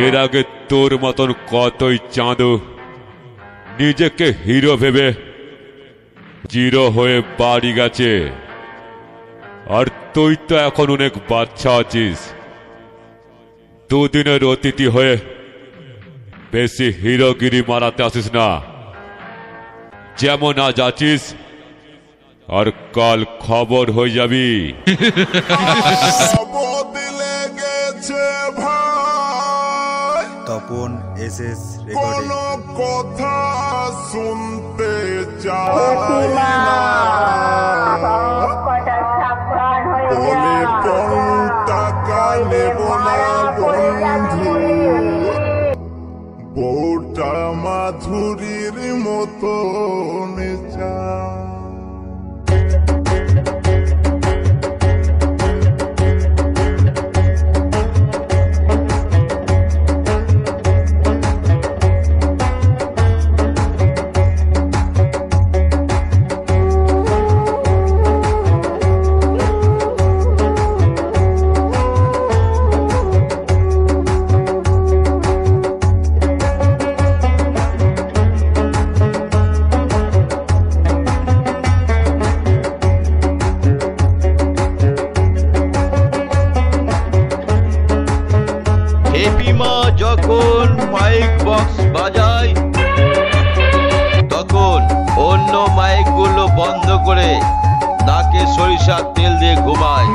এর আগে তোর মতন কতই চাঁদু নিজেকে হিরো ভেবে জিরো হয়ে বাড়ি গেছে, আর তুই তো এখন অনেক বাচ্চা আছিস। দুদিনের অতিথি হয়ে বেশি হিরোগিরি মারাতে আসিস না। যেমন আজ আছিস আর কাল খবর হয়ে যাবি। Tapan SS recording. কথা শুনতে চাই না, বলে কোন টাকা নেব না বন্ধু, বউটা মাধুরীর মতো নেচা। যখন মাইক বক্স বাজায় তখন অন্য মাইক গুলো বন্ধ করে নাকে সরিষার তেল দিয়ে ঘুমায়।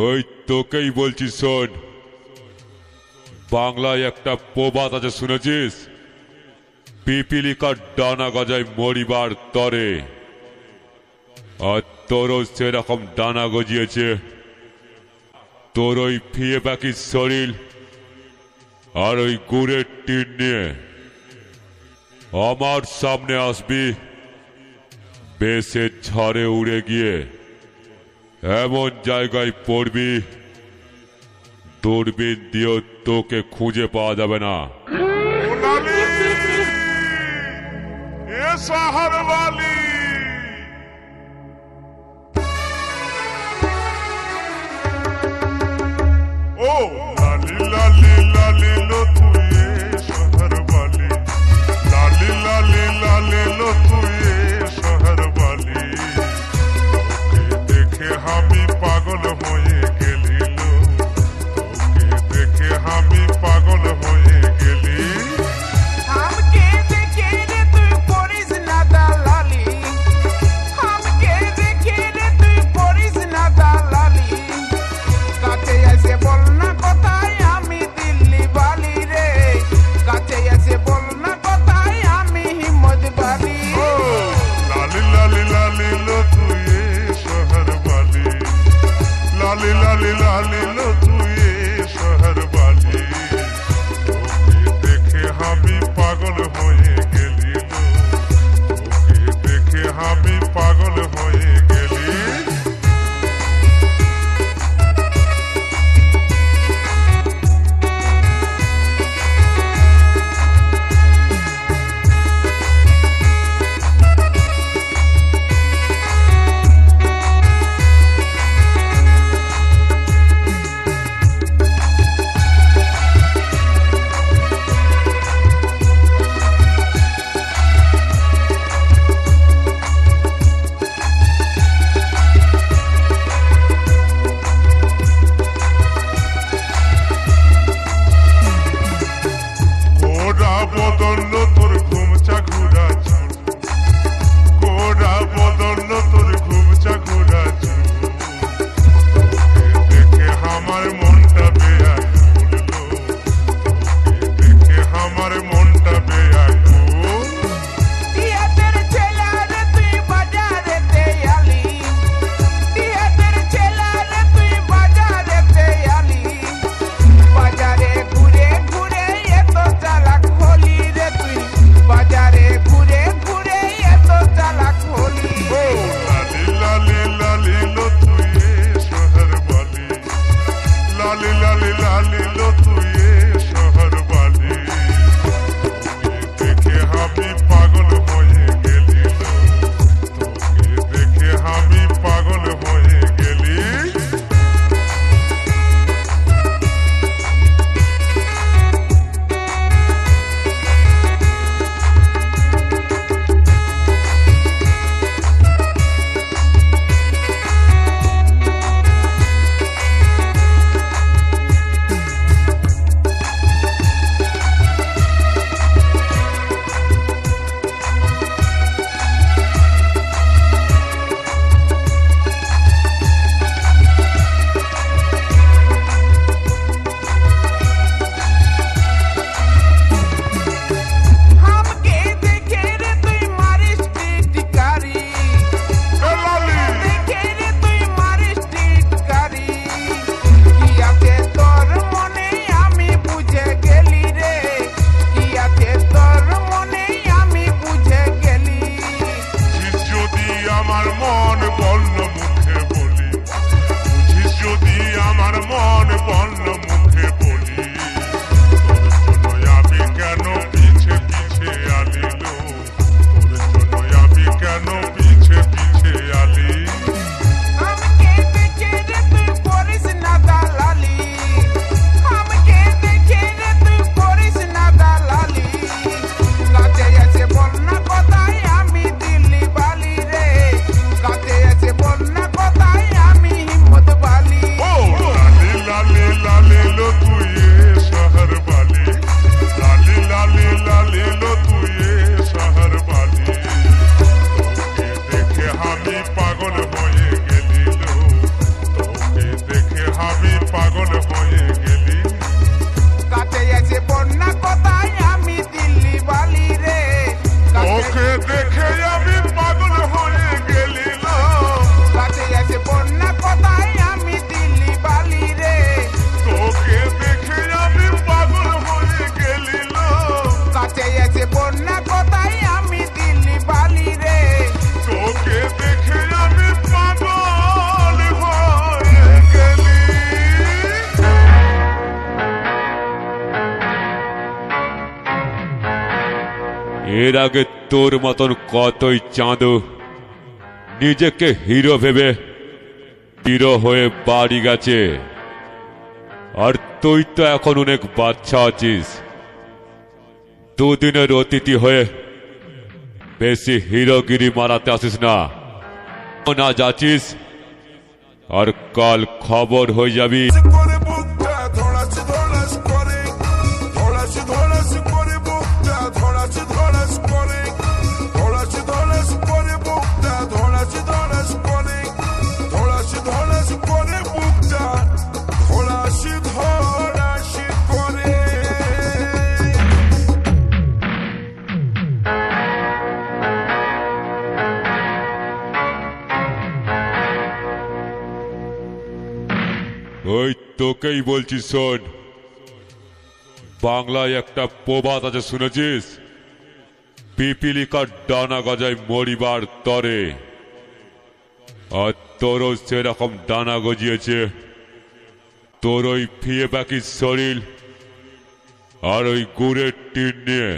ওই তোকেই বলছি শোন, বাংলায় একটা প্রবাদ আছে শুনেছিস? পিপিলিকার ডানা গজায় মরিবার তরে। আর তোরও সেরকম ডানা গজিয়েছে। তোর ওই ফিয়ে পাখির শরীর আর ওই গুড়ের টিন নিয়ে আমার সামনে আসবি, বেশের ঝড়ে উড়ে গিয়ে এমন জায়গায় পড়বি দূরবীন দিয়েও তোকে খুঁজে পাওয়া যাবে না। ওলালি এ শহরওয়ালি, ও লালি লালি লালি লো তুই এ শহরওয়ালি, লালি লালি লালি লো তুই এ শহরওয়ালি, তোকে দেখে আমি পাগল হয়ে গেলি লো, তোকে দেখে আমি পাগল হয়ে গেলি। हमके देखे रे तू पड़िस ना दालाली, हमके देखे रे तू पड़िस ना दालाली, काছে এসে বল না কোথায় আমি দিল্লি বালি রে, কাছে এসে বল না কোথায় আমি হিম্মত বালি। ও লালি লালি লালি লো তুই এ শহরওয়ালি, লালি লালি লালি লো তুই এ শহরওয়ালি, তোকে দেখে আমি পাগল হয়ে গেলি লো, তোকে দেখে আমি পাগল হয়ে গেলি। এর আগে তোর মতন কতই চাঁদো নিজেকে হিরো ভেবে হিরো হয়ে বাড়ি গেছে, আর তুই তো এখন অনেক বাচ্চা আছিস। দুদিনের অতিথি হয়ে বেশি হিরোগিরি মারাতে আসিস না। না যাচ্ছিস আর কাল খবর হয়ে যাবি। করে বুকটা ধড়াস ধড়াস করে, ধড়াস ধড়াস করে বুকটা ধড়াস ধড়াস করে, ধড়াস ধড়াস করে বুকটা ধড়াস ধড়াস করে, ধড়াস ধড়াস করে বুকটা ধড়াস ধড়াস করে। ওই তোকেই বলছি শোন, বাংলায় একটা প্রবাদ আছে শুনেছিস? পিপিলিকার ডানা গজায় মরিবার তরে। আর তোরও সেরকম ডানা গজিয়েছে। তোর ওই ফিয়ে পাখির শরীর আর ওই গুড়ের টিন নিয়ে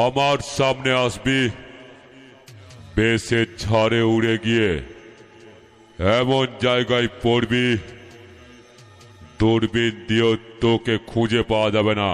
আমার সামনে আসবি, বেশে ঝড়ে উড়ে গিয়ে এমন জায়গায় পড়বি দূরবীন দিয়েও তোকে খুঁজে পাওয়া যাবে না।